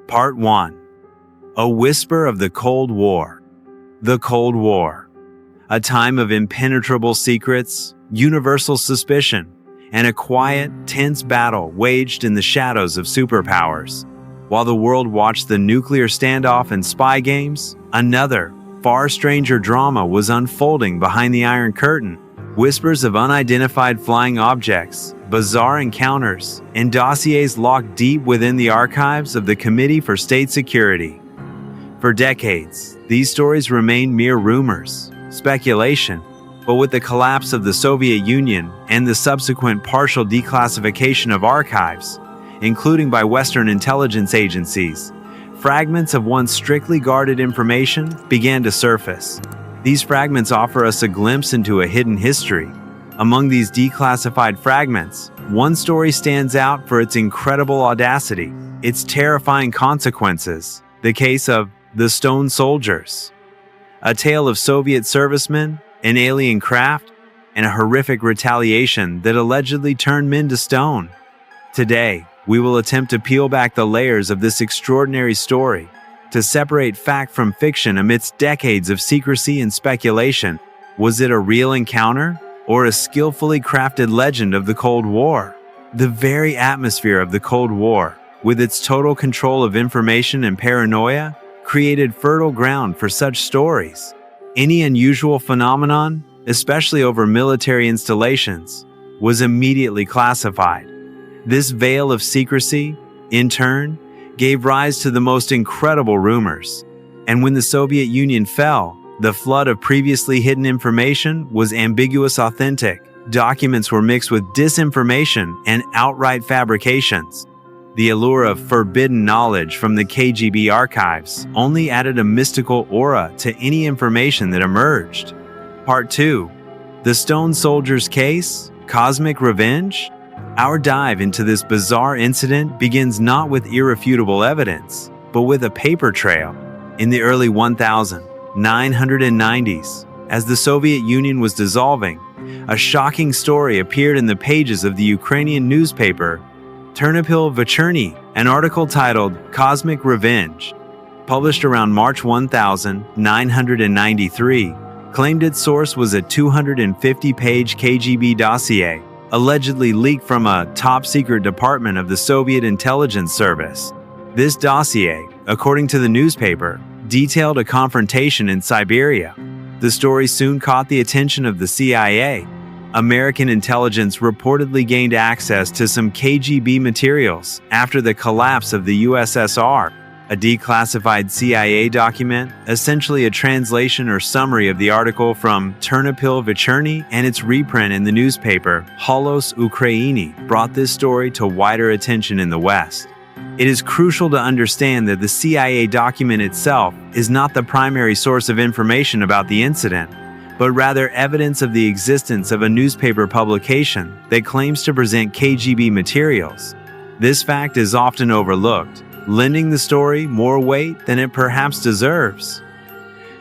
Part 1. A Whisper of the Cold War. The Cold War. A time of impenetrable secrets, universal suspicion, and a quiet, tense battle waged in the shadows of superpowers. While the world watched the nuclear standoff and spy games, another, far stranger drama was unfolding behind the Iron Curtain. Whispers of unidentified flying objects, bizarre encounters, and dossiers locked deep within the archives of the Committee for State Security. For decades, these stories remained mere rumors, speculation, but with the collapse of the Soviet Union and the subsequent partial declassification of archives, including by Western intelligence agencies, fragments of once strictly guarded information began to surface. These fragments offer us a glimpse into a hidden history. Among these declassified fragments, one story stands out for its incredible audacity, its terrifying consequences: the case of the Stone Soldiers. A tale of Soviet servicemen, an alien craft, and a horrific retaliation that allegedly turned men to stone. Today, we will attempt to peel back the layers of this extraordinary story, to separate fact from fiction amidst decades of secrecy and speculation. Was it a real encounter, or a skillfully crafted legend of the Cold War? The very atmosphere of the Cold War, with its total control of information and paranoia, created fertile ground for such stories. Any unusual phenomenon, especially over military installations, was immediately classified. This veil of secrecy, in turn, gave rise to the most incredible rumors. And when the Soviet Union fell, the flood of previously hidden information was ambiguous authentic. Documents were mixed with disinformation and outright fabrications. The allure of forbidden knowledge from the KGB archives only added a mystical aura to any information that emerged. Part 2. The Stone Soldiers Case? Cosmic Revenge? Our dive into this bizarre incident begins not with irrefutable evidence, but with a paper trail. In the early 1990s, as the Soviet Union was dissolving, a shocking story appeared in the pages of the Ukrainian newspaper Ternopil Vecherny. An article titled Cosmic Revenge, published around March 1993, claimed its source was a 250-page KGB dossier, allegedly leaked from a top-secret department of the Soviet intelligence service. This dossier, according to the newspaper, detailed a confrontation in Siberia. The story soon caught the attention of the CIA. American intelligence reportedly gained access to some KGB materials after the collapse of the USSR. A declassified CIA document, essentially a translation or summary of the article from Ternopil Vecherny and its reprint in the newspaper Holos Ukraini, brought this story to wider attention in the West. It is crucial to understand that the CIA document itself is not the primary source of information about the incident, but rather evidence of the existence of a newspaper publication that claims to present KGB materials. This fact is often overlooked, lending the story more weight than it perhaps deserves.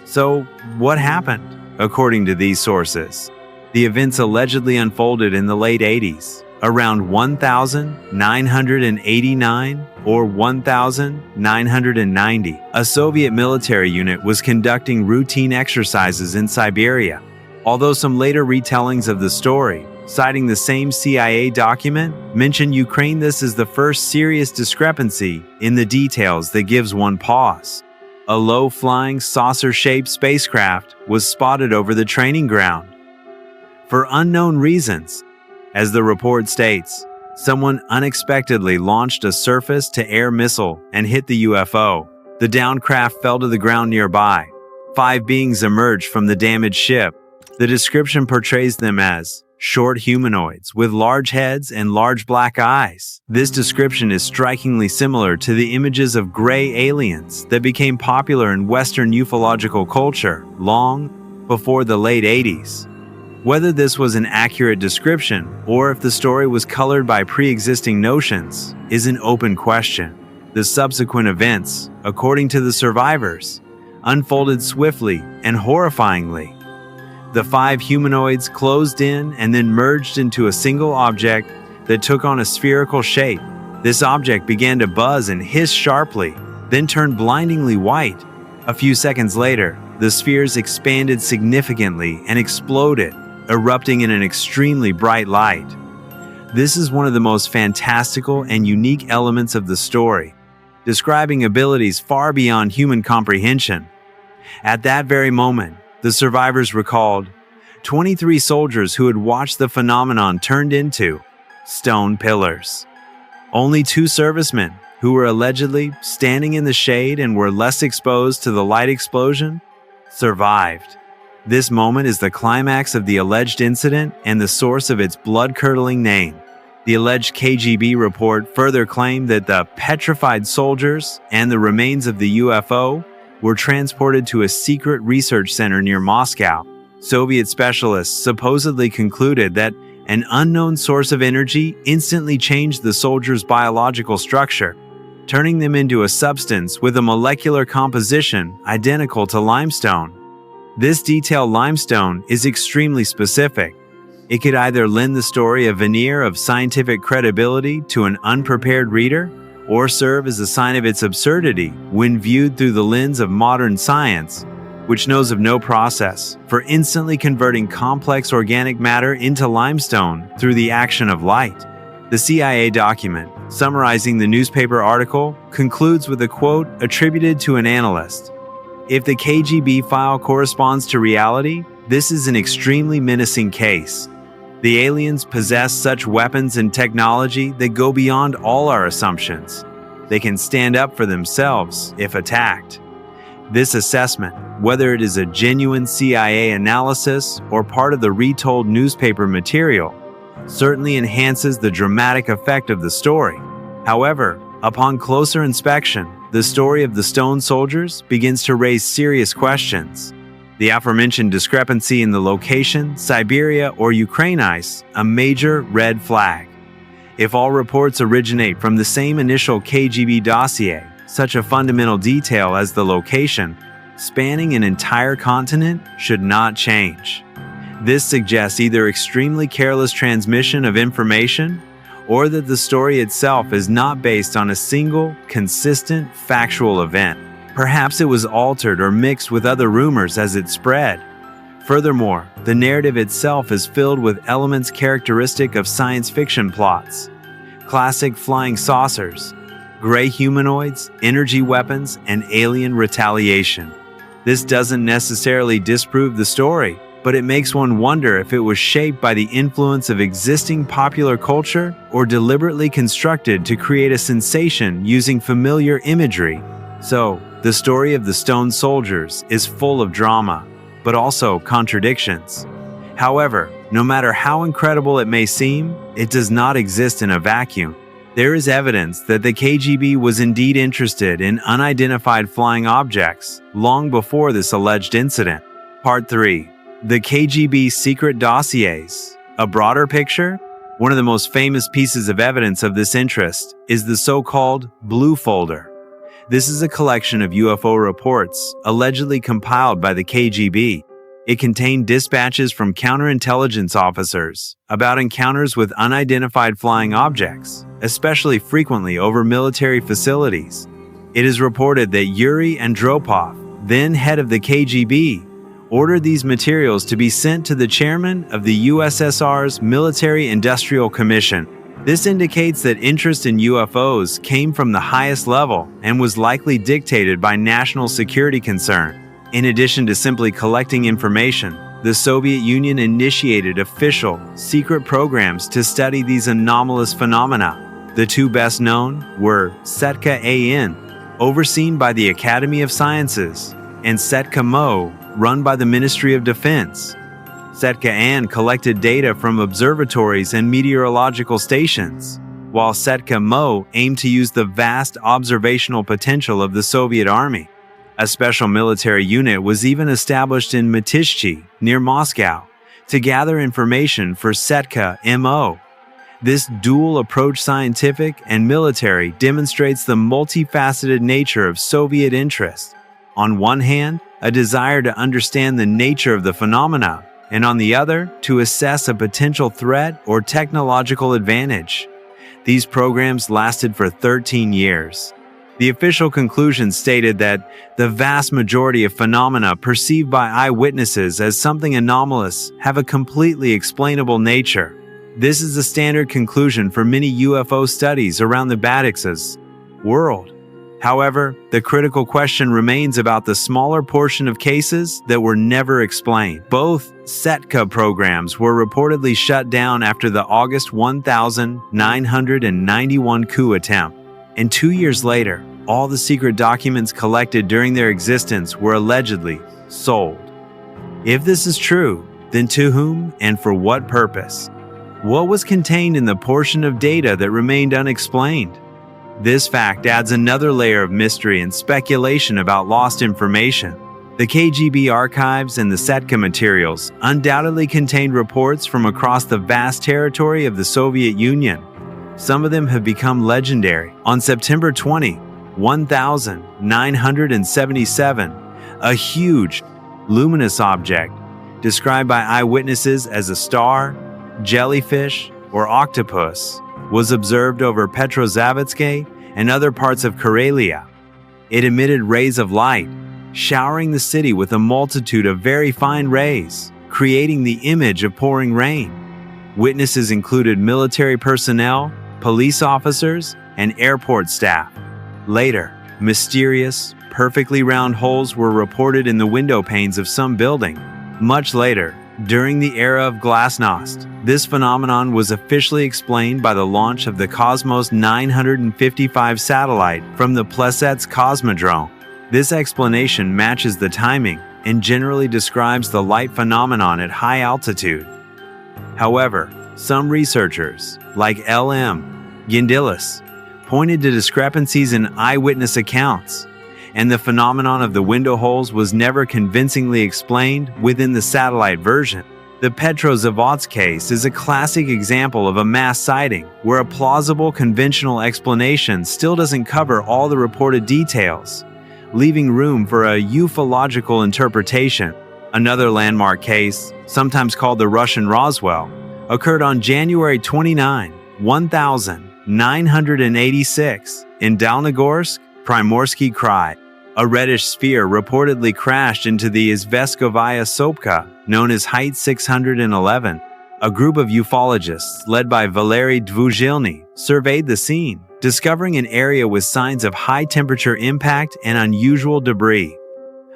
So, what happened, according to these sources? The events allegedly unfolded in the late 80s, around 1989 or 1990. A Soviet military unit was conducting routine exercises in Siberia. Although some later retellings of the story, citing the same CIA document, mention Ukraine, this is the first serious discrepancy in the details that gives one pause. A low-flying, saucer-shaped spacecraft was spotted over the training ground. For unknown reasons, as the report states, someone unexpectedly launched a surface-to-air missile and hit the UFO. The downed craft fell to the ground nearby. 5 beings emerged from the damaged ship. The description portrays them as short humanoids with large heads and large black eyes. This description is strikingly similar to the images of gray aliens that became popular in Western ufological culture long before the late 80s. Whether this was an accurate description or if the story was colored by pre-existing notions is an open question. The subsequent events, according to the survivors, unfolded swiftly and horrifyingly. The 5 humanoids closed in and then merged into a single object that took on a spherical shape. This object began to buzz and hiss sharply, then turned blindingly white. A few seconds later, the spheres expanded significantly and exploded, erupting in an extremely bright light. This is one of the most fantastical and unique elements of the story, describing abilities far beyond human comprehension. At that very moment, the survivors recalled 23 soldiers who had watched the phenomenon turned into stone pillars. Only 2 servicemen, who were allegedly standing in the shade and were less exposed to the light explosion, survived. This moment is the climax of the alleged incident and the source of its blood-curdling name. The alleged KGB report further claimed that the petrified soldiers and the remains of the UFO were transported to a secret research center near Moscow. Soviet specialists supposedly concluded that an unknown source of energy instantly changed the soldiers' biological structure, turning them into a substance with a molecular composition identical to limestone. This detailed limestone is extremely specific. It could either lend the story a veneer of scientific credibility to an unprepared reader, or serve as a sign of its absurdity when viewed through the lens of modern science, which knows of no process for instantly converting complex organic matter into limestone through the action of light. The CIA document, summarizing the newspaper article, concludes with a quote attributed to an analyst. If the KGB file corresponds to reality, this is an extremely menacing case. The aliens possess such weapons and technology that go beyond all our assumptions. They can stand up for themselves if attacked. This assessment, whether it is a genuine CIA analysis or part of the retold newspaper material, certainly enhances the dramatic effect of the story. However, upon closer inspection, the story of the stone soldiers begins to raise serious questions. The aforementioned discrepancy in the location, Siberia or Ukraine ice, a major red flag. If all reports originate from the same initial KGB dossier, such a fundamental detail as the location, spanning an entire continent, should not change. This suggests either extremely careless transmission of information or that the story itself is not based on a single, consistent, factual event. Perhaps it was altered or mixed with other rumors as it spread. Furthermore, the narrative itself is filled with elements characteristic of science fiction plots. Classic flying saucers, gray humanoids, energy weapons, and alien retaliation. This doesn't necessarily disprove the story, but it makes one wonder if it was shaped by the influence of existing popular culture or deliberately constructed to create a sensation using familiar imagery. So, the story of the stone soldiers is full of drama, but also contradictions. However, no matter how incredible it may seem, it does not exist in a vacuum. There is evidence that the KGB was indeed interested in unidentified flying objects long before this alleged incident. Part 3. The KGB secret dossiers. A broader picture? One of the most famous pieces of evidence of this interest is the so-called Blue Folder. This is a collection of UFO reports allegedly compiled by the KGB. It contained dispatches from counterintelligence officers about encounters with unidentified flying objects, especially frequently over military facilities. It is reported that Yuri Andropov, then head of the KGB, ordered these materials to be sent to the chairman of the USSR's Military Industrial Commission. This indicates that interest in UFOs came from the highest level and was likely dictated by national security concern. In addition to simply collecting information, the Soviet Union initiated official, secret programs to study these anomalous phenomena. The two best known were Setka-AN, overseen by the Academy of Sciences, and Setka-MO, run by the Ministry of Defense. Setka-AN collected data from observatories and meteorological stations, while Setka-MO aimed to use the vast observational potential of the Soviet Army. A special military unit was even established in Mytishchi, near Moscow, to gather information for Setka-MO. This dual approach, scientific and military, demonstrates the multifaceted nature of Soviet interest. On one hand, a desire to understand the nature of the phenomena, and on the other, to assess a potential threat or technological advantage. These programs lasted for 13 years. The official conclusion stated that the vast majority of phenomena perceived by eyewitnesses as something anomalous have a completely explainable nature. This is the standard conclusion for many UFO studies around the Badix's world. However, the critical question remains about the smaller portion of cases that were never explained. Both Setka programs were reportedly shut down after the August 1991 coup attempt, and 2 years later, all the secret documents collected during their existence were allegedly sold. If this is true, then to whom and for what purpose? What was contained in the portion of data that remained unexplained? This fact adds another layer of mystery and speculation about lost information. The KGB archives and the Setka materials undoubtedly contained reports from across the vast territory of the Soviet Union. Some of them have become legendary. On September 20, 1977, a huge, luminous object, described by eyewitnesses as a star, jellyfish, or octopus, was observed over Petrozavodsk and other parts of Karelia. It emitted rays of light, showering the city with a multitude of very fine rays, creating the image of pouring rain. Witnesses included military personnel, police officers, and airport staff. Later, mysterious, perfectly round holes were reported in the window panes of some building. Much later, during the era of Glasnost, this phenomenon was officially explained by the launch of the Cosmos 955 satellite from the Plesetsk Cosmodrome. This explanation matches the timing and generally describes the light phenomenon at high altitude. However, some researchers, like L.M. Gindilis, pointed to discrepancies in eyewitness accounts, and the phenomenon of the window holes was never convincingly explained within the satellite version. The Petrozavodsk case is a classic example of a mass sighting where a plausible conventional explanation still doesn't cover all the reported details, leaving room for a ufological interpretation. Another landmark case, sometimes called the Russian Roswell, occurred on January 29, 1986 in Dalnogorsk, Primorsky Krai. A reddish sphere reportedly crashed into the Izveskovaya Sopka, known as Height 611. A group of ufologists, led by Valery Dvuzhilny, surveyed the scene, discovering an area with signs of high-temperature impact and unusual debris.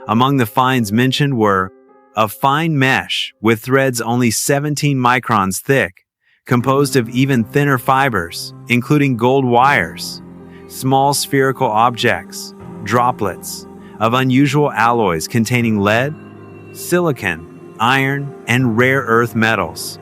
Among the finds mentioned were a fine mesh with threads only 17 microns thick, composed of even thinner fibers, including gold wires, small spherical objects, droplets of unusual alloys containing lead, silicon, iron, and rare earth metals.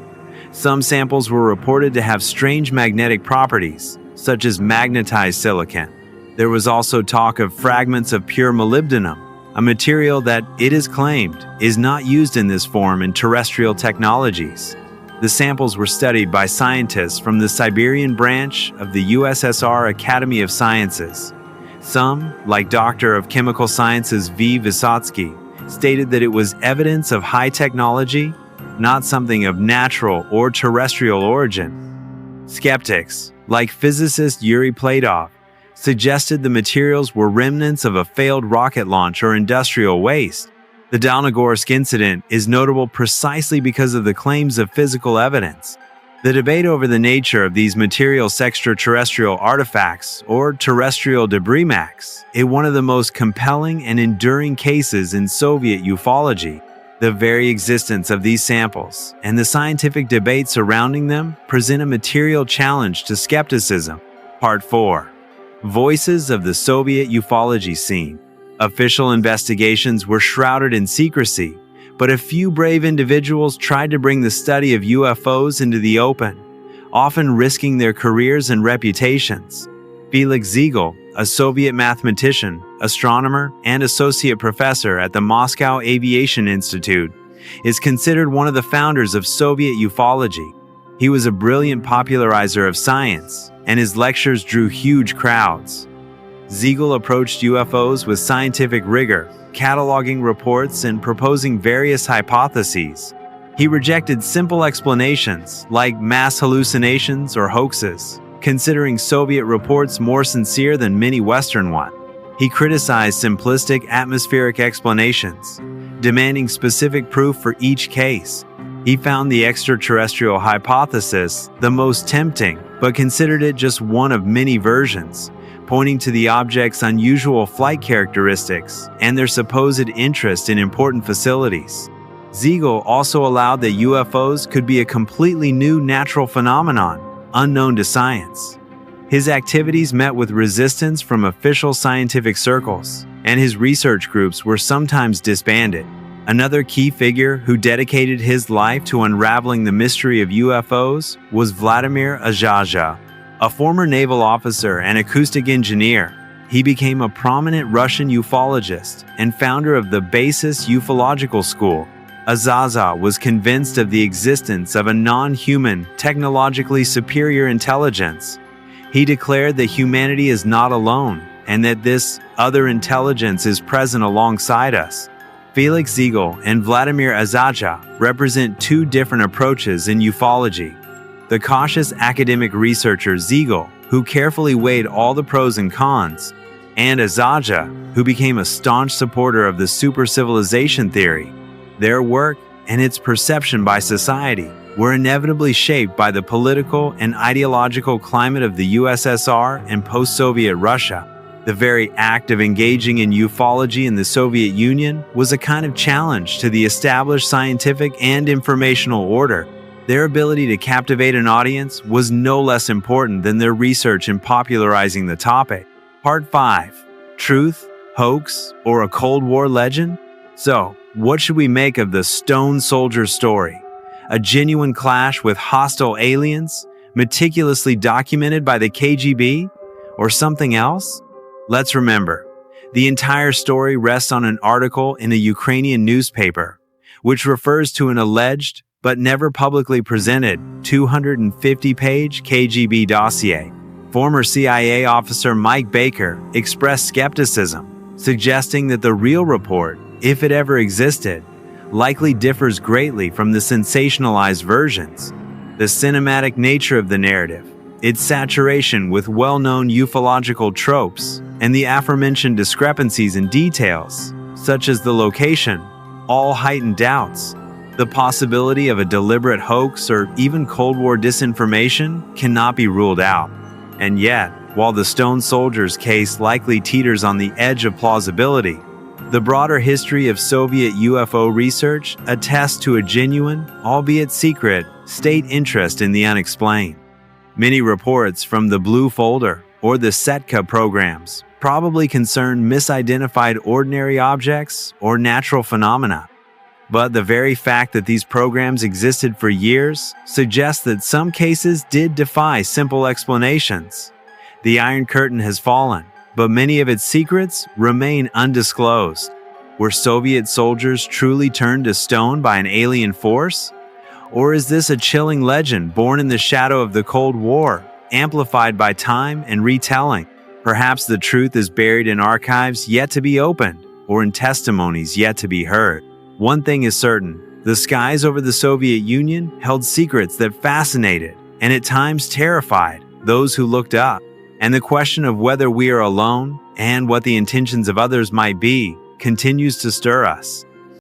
Some samples were reported to have strange magnetic properties, such as magnetized silicon. There was also talk of fragments of pure molybdenum, a material that, it is claimed, is not used in this form in terrestrial technologies. The samples were studied by scientists from the Siberian branch of the USSR Academy of Sciences. Some, like Doctor of Chemical Sciences V. Vysotsky, stated that it was evidence of high technology, not something of natural or terrestrial origin. Skeptics, like physicist Yuri Platov, suggested the materials were remnants of a failed rocket launch or industrial waste. The Dalnogorsk incident is notable precisely because of the claims of physical evidence. The debate over the nature of these materials extraterrestrial artifacts or terrestrial debris is one of the most compelling and enduring cases in Soviet ufology. The very existence of these samples and the scientific debate surrounding them present a material challenge to skepticism. Part 4. Voices of the Soviet ufology scene. Official investigations were shrouded in secrecy, but a few brave individuals tried to bring the study of UFOs into the open, often risking their careers and reputations. Felix Ziegel, a Soviet mathematician, astronomer, and associate professor at the Moscow Aviation Institute, is considered one of the founders of Soviet ufology. He was a brilliant popularizer of science, and his lectures drew huge crowds. Ziegel approached UFOs with scientific rigor, cataloging reports and proposing various hypotheses. He rejected simple explanations like mass hallucinations or hoaxes, considering Soviet reports more sincere than many Western ones. He criticized simplistic atmospheric explanations, demanding specific proof for each case. He found the extraterrestrial hypothesis the most tempting, but considered it just one of many versions, pointing to the object's unusual flight characteristics and their supposed interest in important facilities. Siegel also allowed that UFOs could be a completely new natural phenomenon, unknown to science. His activities met with resistance from official scientific circles, and his research groups were sometimes disbanded. Another key figure who dedicated his life to unraveling the mystery of UFOs was Vladimir Azaja, a former naval officer and acoustic engineer. He became a prominent Russian ufologist and founder of the Basis Ufological School. Azaja was convinced of the existence of a non-human, technologically superior intelligence. He declared that humanity is not alone and that this other intelligence is present alongside us. Felix Siegel and Vladimir Azaja represent two different approaches in ufology. The cautious academic researcher Siegel, who carefully weighed all the pros and cons, and Azaja, who became a staunch supporter of the supercivilization theory. Their work and its perception by society were inevitably shaped by the political and ideological climate of the USSR and post-Soviet Russia. The very act of engaging in ufology in the Soviet Union was a kind of challenge to the established scientific and informational order. Their ability to captivate an audience was no less important than their research in popularizing the topic. Part 5. Truth, Hoax, or a Cold War Legend? So, what should we make of the Stone Soldier story? A genuine clash with hostile aliens, meticulously documented by the KGB, or something else? Let's remember, the entire story rests on an article in a Ukrainian newspaper, which refers to an alleged, but never publicly presented, 250-page KGB dossier. Former CIA officer Mike Baker expressed skepticism, suggesting that the real report, if it ever existed, likely differs greatly from the sensationalized versions. The cinematic nature of the narrative, its saturation with well-known ufological tropes, and the aforementioned discrepancies in details, such as the location, all heightened doubts. The possibility of a deliberate hoax or even Cold War disinformation cannot be ruled out. And yet, while the Stone Soldier's case likely teeters on the edge of plausibility, the broader history of Soviet UFO research attests to a genuine, albeit secret, state interest in the unexplained. Many reports from the Blue Folder or the Setka programs probably concern misidentified ordinary objects or natural phenomena. But the very fact that these programs existed for years suggests that some cases did defy simple explanations. The Iron Curtain has fallen, but many of its secrets remain undisclosed. Were Soviet soldiers truly turned to stone by an alien force? Or is this a chilling legend born in the shadow of the Cold War, amplified by time and retelling? Perhaps the truth is buried in archives yet to be opened, or in testimonies yet to be heard. One thing is certain, the skies over the Soviet Union held secrets that fascinated, and at times terrified, those who looked up. And the question of whether we are alone, and what the intentions of others might be, continues to stir us.